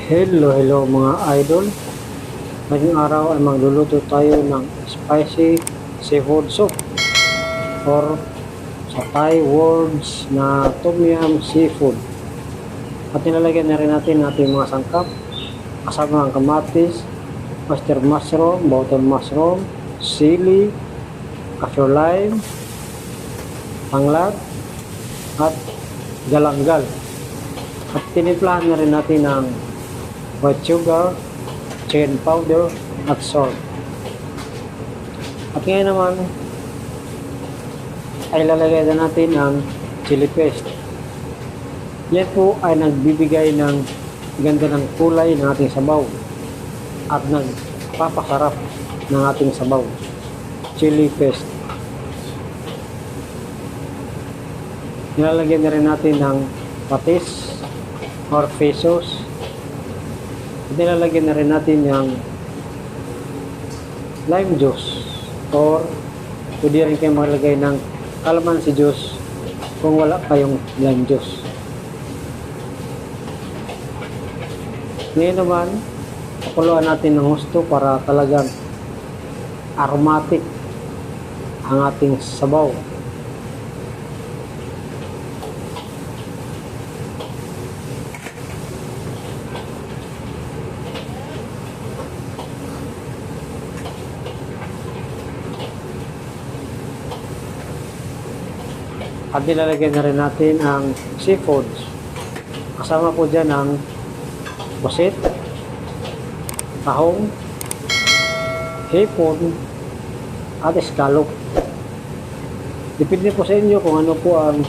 Hello mga idol. Ngayong araw ay magluluto tayo ng spicy seafood soup or sa Thai words na tom yum seafood. At nilalagyan na rin natin ating mga sangkap kasama ang kamatis, oyster mushroom, button mushroom, sili, kaffir lime, tanglad, at galanggal. At tinimplahan na rin natin ng white sugar, chicken powder, at salt. At ngayon naman ay lalagay na natin ang chili paste. Yan po ay nagbibigay ng ganda ng kulay ng ating sabaw at nagpapasarap ng ating sabaw. Chili paste. Nilalagyan na rin natin ng patis or pesos. Nilalagyan na rin natin yung lime juice or pwede rin kayo maglagay ng calamansi juice kung wala kayong lime juice. Ngayon naman, pakuluan natin ng husto para talagang aromatic ang ating sabaw. At nilalagyan na rin natin ang seafoods. Kasama po dyan ang pusit, tahong, hipon, at escallop. Depende po sa inyo kung ano po ang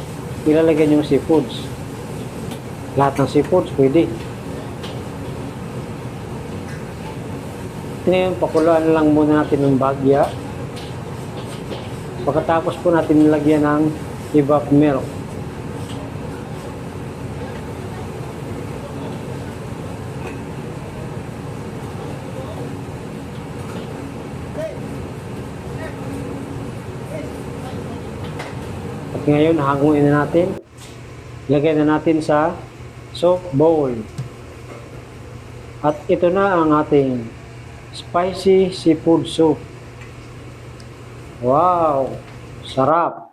ilalagyan yung seafoods. Lahat ng seafoods pwede. Ngayon, pakuluan lang muna natin ng bagya. Pagkatapos po natin nilagyan ng evap milk. At ngayon, hanguin na natin. Lagay na natin sa soup bowl. At ito na ang ating spicy seafood soup. Wow! Sarap!